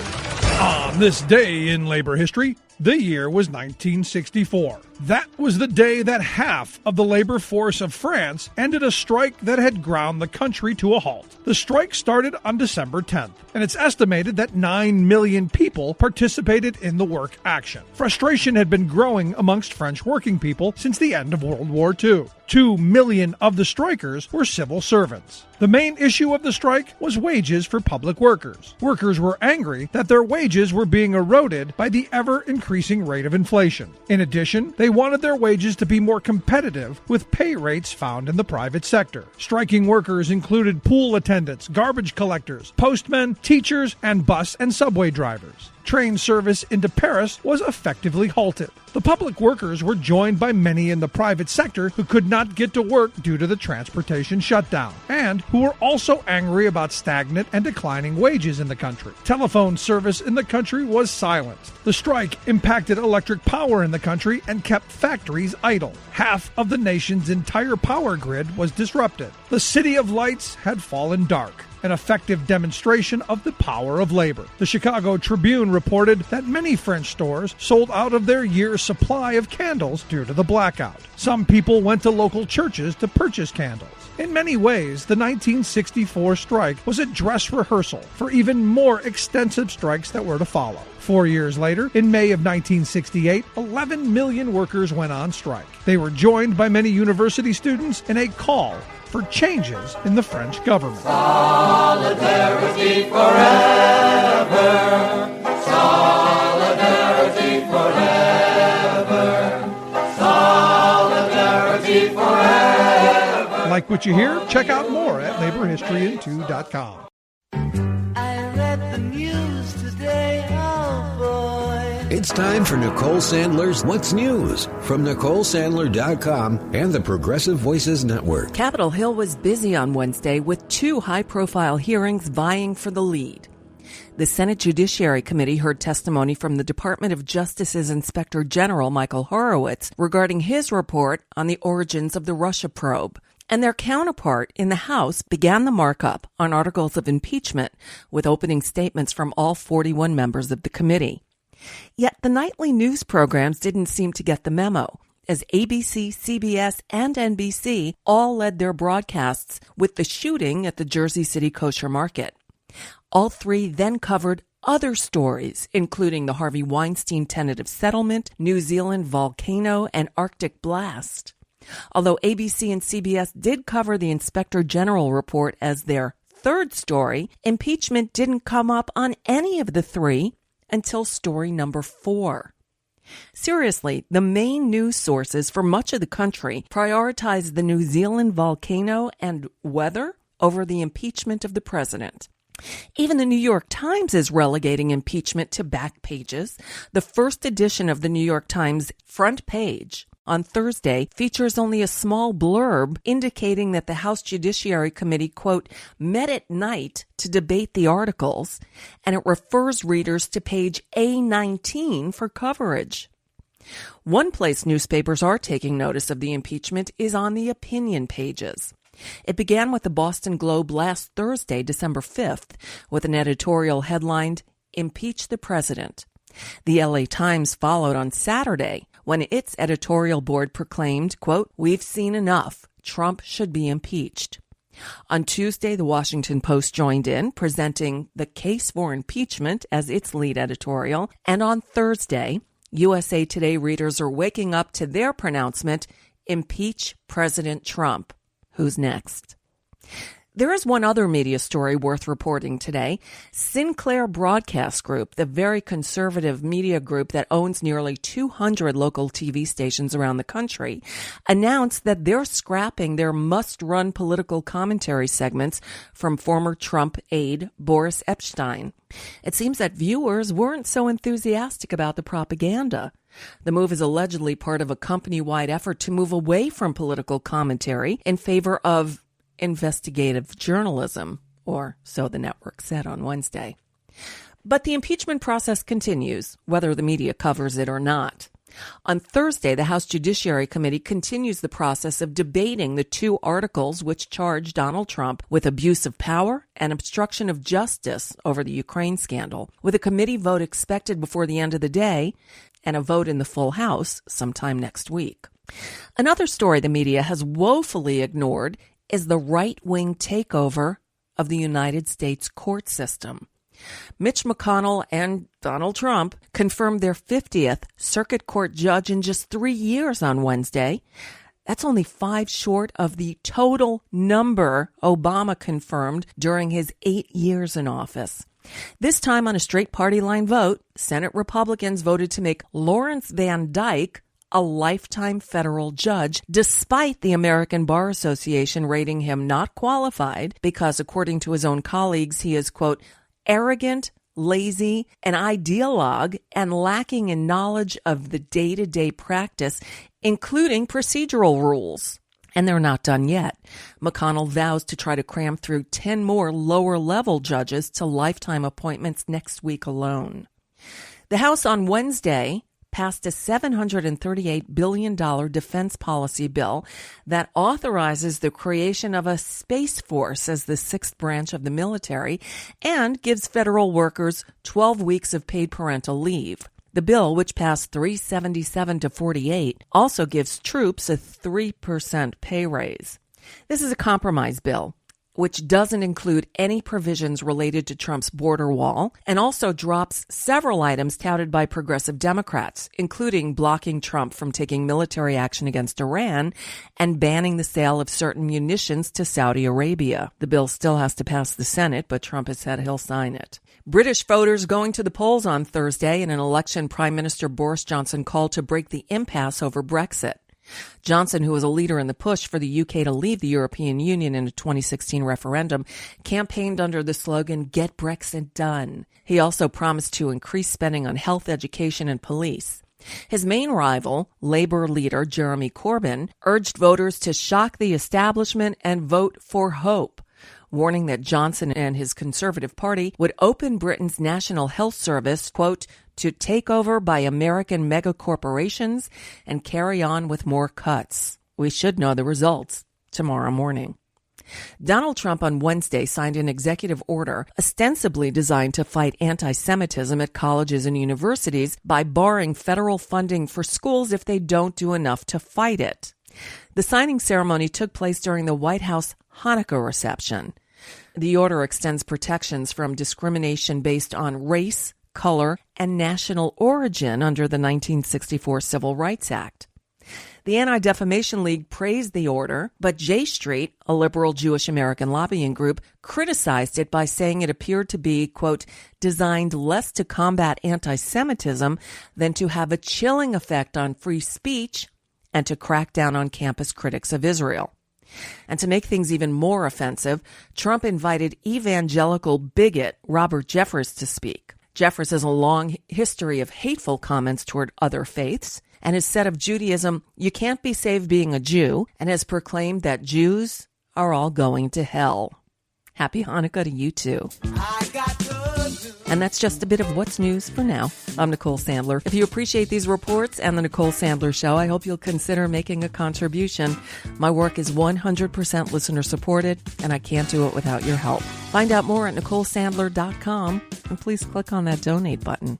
U: On this day in labor history, the year was 1964. That was the day that half of the labor force of France ended a strike that had ground the country to a halt. The strike started on December 10th, and it's estimated that 9 million people participated in the work action. Frustration had been growing amongst French working people since the end of World War II. 2 million of the strikers were civil servants. The main issue of the strike was wages for public workers. Workers were angry that their wages were being eroded by the ever-increasing rate of inflation. In addition, they wanted their wages to be more competitive with pay rates found in the private sector. Striking workers included pool attendants, garbage collectors, postmen, teachers, and bus and subway drivers. Train service into Paris was effectively halted. The public workers were joined by many in the private sector who could not get to work due to the transportation shutdown, and who were also angry about stagnant and declining wages in the country. Telephone service in the country was silenced. The strike impacted electric power in the country and kept factories idle. Half of the nation's entire power grid was disrupted. The City of Lights had fallen dark. An effective demonstration of the power of labor. The Chicago Tribune reported that many French stores sold out of their year's supply of candles due to the blackout. Some people went to local churches to purchase candles. In many ways, the 1964 strike was a dress rehearsal for even more extensive strikes that were to follow. 4 years later, in May of 1968, 11 million workers went on strike. They were joined by many university students in a call for changes in the French government.
A: Solidarity forever. Solidarity forever. Solidarity forever.
U: Like what you hear? Check out more at laborhistoryin2.com.
A: I read the news today, oh boy.
V: It's time for Nicole Sandler's What's News from NicoleSandler.com and the Progressive Voices Network.
W: Capitol Hill was busy on Wednesday with 2 high-profile hearings vying for the lead.
C: The Senate Judiciary Committee heard testimony from the Department of Justice's Inspector General Michael Horowitz regarding his report on the origins of the Russia probe. And their counterpart in the House began the markup on articles of impeachment with opening statements from all 41 members of the committee. Yet the nightly news programs didn't seem to get the memo, as ABC, CBS, and NBC all led their broadcasts with the shooting at the Jersey City kosher market. All three then covered other stories, including the Harvey Weinstein tentative settlement, New Zealand volcano, and Arctic blast. Although ABC and CBS did cover the Inspector General report as their third story, impeachment didn't come up on any of the three until story number 4. Seriously, the main news sources for much of the country prioritized the New Zealand volcano and weather over the impeachment of the president. Even the New York Times is relegating impeachment to back pages. The first edition of the New York Times front page on Thursday features only a small blurb indicating that the House Judiciary Committee, quote, met at night to debate the articles, and it refers readers to page A19 for coverage. One place newspapers are taking notice of the impeachment is on the opinion pages. It began with the Boston Globe last Thursday, December 5th, with an editorial headlined, Impeach the President. The LA Times followed on Saturday when its editorial board proclaimed, quote, we've seen enough. Trump should be impeached. On Tuesday, the Washington Post joined in, presenting The Case for Impeachment as its lead editorial. And on Thursday, USA Today readers are waking up to their pronouncement, Impeach President Trump. Who's next? There is one other media story worth reporting today. Sinclair Broadcast Group, the very conservative media group that owns nearly 200 local TV stations around the country, announced that they're scrapping their must-run political commentary segments from former Trump aide Boris Epshteyn. It seems that viewers weren't so enthusiastic about the propaganda. The move is allegedly part of a company-wide effort to move away from political commentary in favor of investigative journalism, or so the network said on Wednesday. But the impeachment process continues, whether the media covers it or not. On Thursday, the House Judiciary Committee continues the process of debating the 2 articles which charge Donald Trump with abuse of power and obstruction of justice over the Ukraine scandal, with a committee vote expected before the end of the day and a vote in the full House sometime next week. Another story the media has woefully ignored is the right-wing takeover of the United States court system. Mitch McConnell and Donald Trump confirmed their 50th circuit court judge in just 3 years on Wednesday. That's only 5 short of the total number Obama confirmed during his 8 years in office. This time on a straight party line vote, Senate Republicans voted to make Lawrence Van Dyke a lifetime federal judge, despite the American Bar Association rating him not qualified because, according to his own colleagues, he is, quote, arrogant, lazy, an ideologue, and lacking in knowledge of the day-to-day practice, including procedural rules. And they're not done yet. McConnell vows to try to cram through 10 more lower-level judges to lifetime appointments next week alone. The House on Wednesday passed a $738 billion defense policy bill that authorizes the creation of a space force as the 6th branch of the military and gives federal workers 12 weeks of paid parental leave. The bill, which passed 377 to 48, also gives troops a 3% pay raise. This is a compromise bill, which doesn't include any provisions related to Trump's border wall, and also drops several items touted by progressive Democrats, including blocking Trump from taking military action against Iran and banning the sale of certain munitions to Saudi Arabia. The bill still has to pass the Senate, but Trump has said he'll sign it. British voters going to the polls on Thursday in an election Prime Minister Boris Johnson called to break the impasse over Brexit. Johnson, who was a leader in the push for the UK to leave the European Union in a 2016 referendum, campaigned under the slogan, Get Brexit Done. He also promised to increase spending on health, education, and police. His main rival, Labour leader Jeremy Corbyn, urged voters to shock the establishment and vote for hope, warning that Johnson and his Conservative Party would open Britain's National Health Service, quote, to take over by American megacorporations and carry on with more cuts. We should know the results tomorrow morning. Donald Trump on Wednesday signed an executive order ostensibly designed to fight anti-Semitism at colleges and universities by barring federal funding for schools if they don't do enough to fight it. The signing ceremony took place during the White House Hanukkah reception. The order extends protections from discrimination based on race, color, and national origin under the 1964 Civil Rights Act. The Anti-Defamation League praised the order, but J Street, a liberal Jewish American lobbying group, criticized it by saying it appeared to be, quote, designed less to combat anti-Semitism than to have a chilling effect on free speech and to crack down on campus critics of Israel. And to make things even more offensive, Trump invited evangelical bigot Robert Jeffress to speak. Jeffress has a long history of hateful comments toward other faiths and has said of Judaism, you can't be saved being a Jew, and has proclaimed that Jews are all going to hell. Happy Hanukkah to you too. And that's just a bit of what's news for now. I'm Nicole Sandler. If you appreciate these reports and the Nicole Sandler Show, I hope you'll consider making a contribution. My work is 100% listener supported, and I can't do it without your help. Find out more at NicoleSandler.com, and please click on that donate button.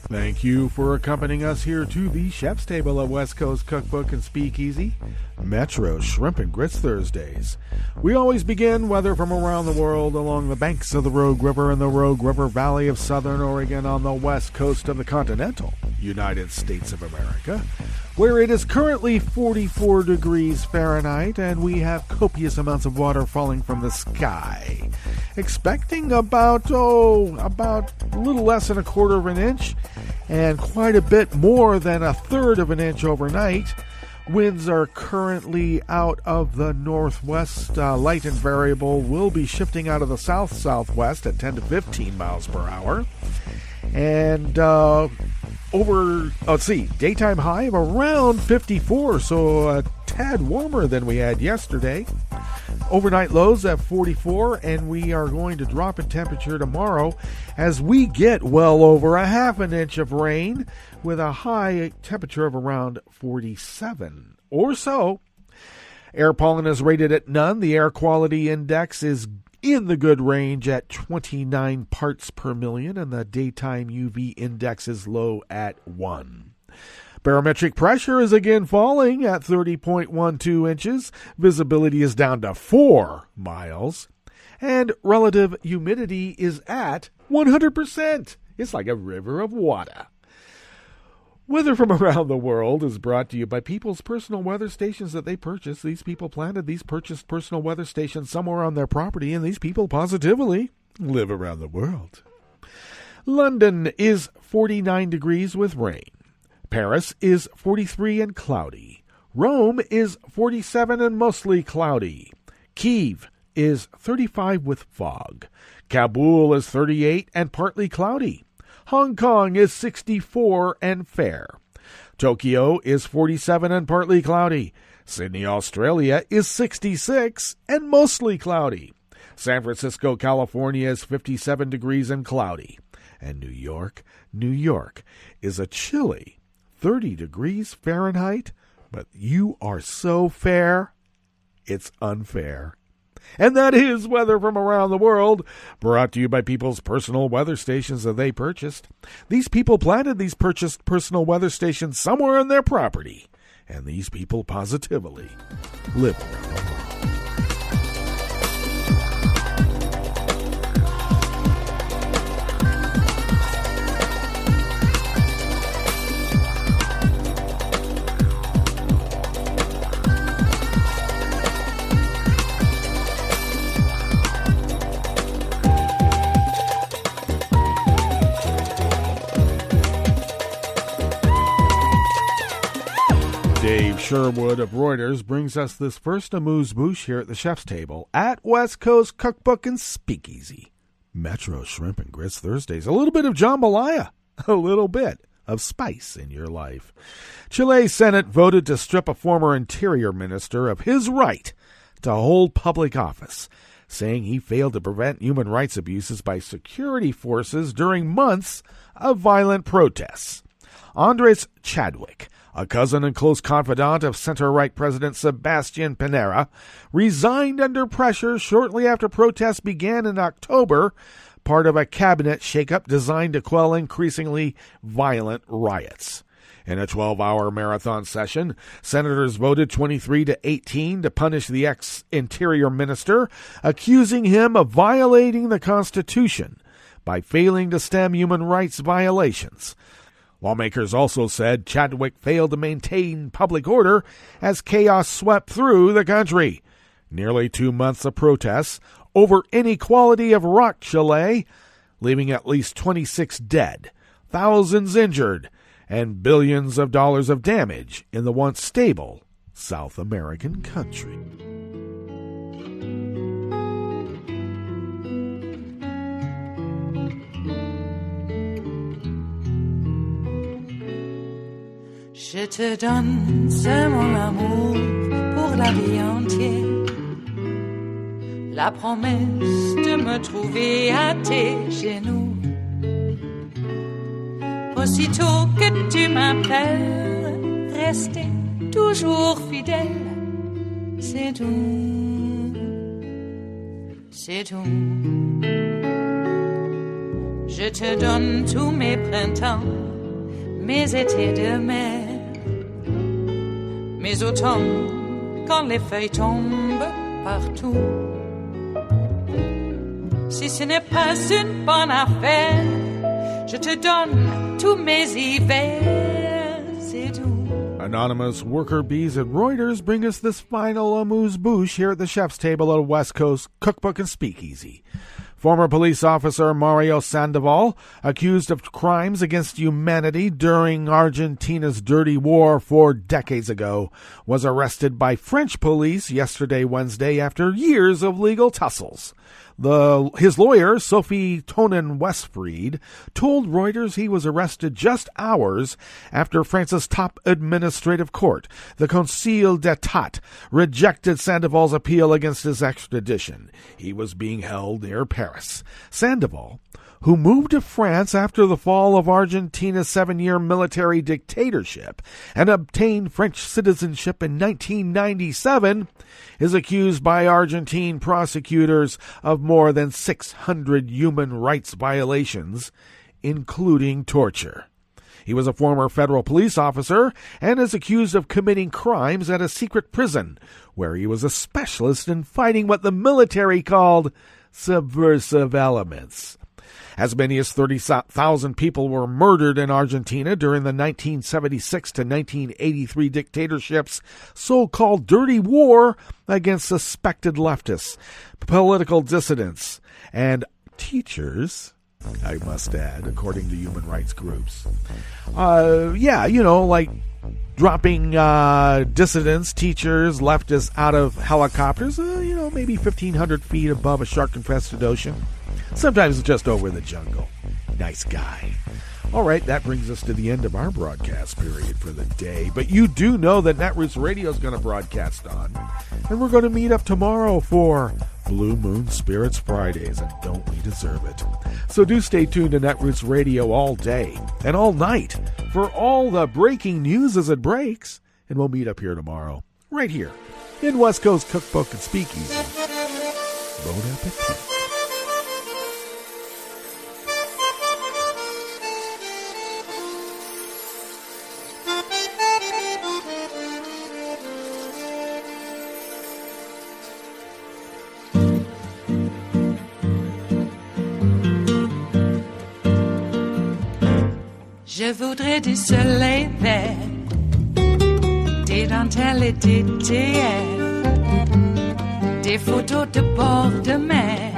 I: Thank you for accompanying us here to the Chef's Table of West Coast Cookbook and Speakeasy, Metro Shrimp and Grits Thursdays. We always begin weather from around the world along the banks of the Rogue River and the Rogue River Valley of Southern Oregon on the west coast of the continental United States of America, where it is currently 44 degrees Fahrenheit and we have copious amounts of water falling from the sky. Expecting about a little less than a quarter of an inch and quite a bit more than a third of an inch overnight. Winds are currently out of the northwest, light and variable, will be shifting out of the south-southwest at 10 to 15 miles per hour. And daytime high of around 54, so a tad warmer than we had yesterday. Overnight lows at 44, and we are going to drop in temperature tomorrow as we get well over a half an inch of rain with a high temperature of around 47 or so. Air pollen is rated at none. The air quality index is in the good range at 29 parts per million, and the daytime UV index is low at 1. Barometric pressure is again falling at 30.12 inches. Visibility is down to 4 miles. And relative humidity is at 100%. It's like a river of water. Weather from around the world is brought to you by people's personal weather stations that they purchased. These people planted these purchased personal weather stations somewhere on their property, and these people positively live around the world. London is 49 degrees with rain. Paris is 43 and cloudy. Rome is 47 and mostly cloudy. Kyiv is 35 with fog. Kabul is 38 and partly cloudy. Hong Kong is 64 and fair. Tokyo is 47 and partly cloudy. Sydney, Australia is 66 and mostly cloudy. San Francisco, California is 57 degrees and cloudy. And New York is a chilly 30 degrees Fahrenheit, but you are so fair, it's unfair. And that is weather from around the world, brought to you by people's personal weather stations that they purchased. These people planted these purchased personal weather stations somewhere on their property, and these people positively live around the world. Dave Sherwood of Reuters brings us this first amuse-bouche here at the chef's table at West Coast Cookbook and Speakeasy. Metro Shrimp and Grits Thursdays. A little bit of jambalaya. A little bit of spice in your life. Chile's Senate voted to strip a former interior minister of his right to hold public office, saying he failed to prevent human rights abuses by security forces during months of violent protests. Andres Chadwick, a cousin and close confidant of center-right President Sebastián Piñera, resigned under pressure shortly after protests began in October, part of a cabinet shakeup designed to quell increasingly violent riots. In a 12-hour marathon session, senators voted 23-18 to punish the ex-interior minister, accusing him of violating the Constitution by failing to stem human rights violations. Lawmakers also said Chadwick failed to maintain public order as chaos swept through the country. Nearly 2 months of protests over inequality of rock Chile, leaving at least 26 dead, thousands injured, and billions of dollars of damage in the once stable South American country.
A: Je te donne ce mon amour pour la vie entière, la promesse de me trouver à tes genoux. Aussitôt que tu m'appelles, rester toujours fidèle, c'est tout, c'est tout. Je te donne tous mes printemps, mes étés de mer, mes automnes quand les feuilles tombent partout. Si ce n'est pas une bonne affaire, je te donne tous mes hivers, c'est tout.
I: Anonymous worker bees at Reuters bring us this final amuse-bouche here at the chef's table at West Coast Cookbook and Speakeasy. Former police officer Mario Sandoval, accused of crimes against humanity during Argentina's dirty war 4 decades ago, was arrested by French police yesterday, Wednesday, after years of legal tussles. His lawyer, Sophie Tonen-Westfried, told Reuters he was arrested just hours after France's top administrative court, the Conseil d'État, rejected Sandoval's appeal against his extradition. He was being held near Paris. Sandoval, who moved to France after the fall of Argentina's 7-year military dictatorship and obtained French citizenship in 1997, is accused by Argentine prosecutors of more than 600 human rights violations, including torture. He was a former federal police officer and is accused of committing crimes at a secret prison, where he was a specialist in fighting what the military called subversive elements. As many as 30,000 people were murdered in Argentina during the 1976 to 1983 dictatorship's so-called dirty war against suspected leftists, political dissidents, and teachers, I must add, according to human rights groups. Like dropping dissidents, teachers, leftists out of helicopters, maybe 1,500 feet above a shark-infested ocean. Sometimes just over the jungle. Nice guy. All right, that brings us to the end of our broadcast period for the day. But you do know that Netroots Radio is going to broadcast on. And we're going to meet up tomorrow for Blue Moon Spirits Fridays. And don't we deserve it? So do stay tuned to Netroots Radio all day and all night for all the breaking news as it breaks. And we'll meet up here tomorrow, right here in West Coast Cookbook and Speakeasy. Bon appetit.
A: Je voudrais du soleil vert, des dentelles et des théères, des photos de bord de mer,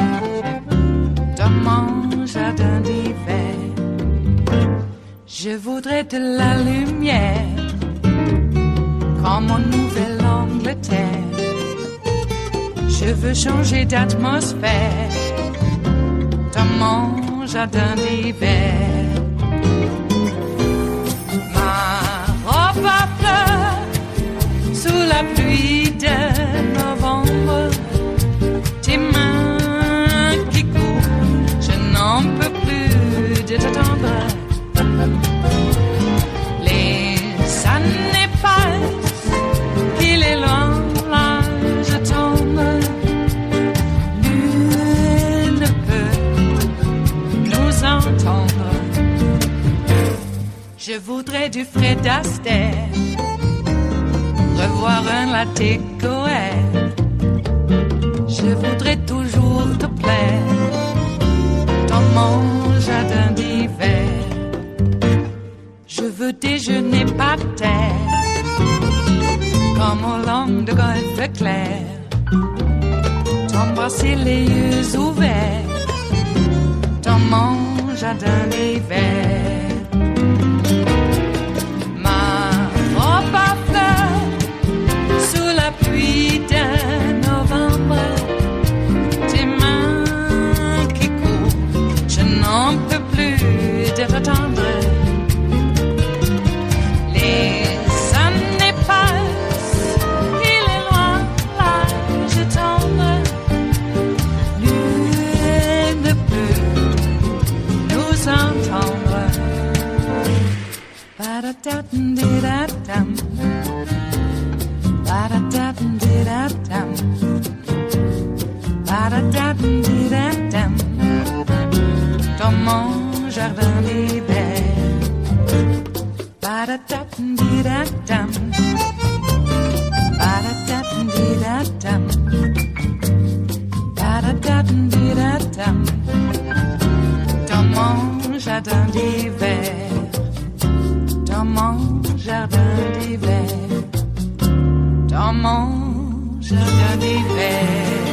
A: dans mon jardin d'hiver. Je voudrais de la lumière, veux changer d'atmosphère dans mon jardin d'hiver. Ma robe à fleurs sous la pluie de novembre, tes mains qui courent, je n'en peux plus de t'attendre. Les années passent, il est loin, là je tombe. Nul ne peut nous entendre. Je voudrais du Fred Astaire, revoir un latte Goël. Je voudrais toujours te plaire dans mon jardin d'hiver. Je veux déjeuner par terre comme au long de golfe clair, t'embrasser les yeux ouverts dans mon jardin d'hiver. Ma robe à fleurs sous la pluie de novembre, tes mains qui courent, je n'en peux plus de t'attendre. Les années passent, il est loin, là je tombe. Nul ne peut nous entendre. Ba-da-da-dum-di-da-dum, ba-da-da-dum-di-da-dum, ba-da-da-dum-di-da-dum, dans mon jardin d'hiver. Ba-da-da-dum-di-da-dum, ba-da-da-dum-di-da-dum, ba-da-da-dum-di-da-dum, dans mon jardin d'hiver. Dans mon jardin d'hiver, dans mon jardin d'hiver.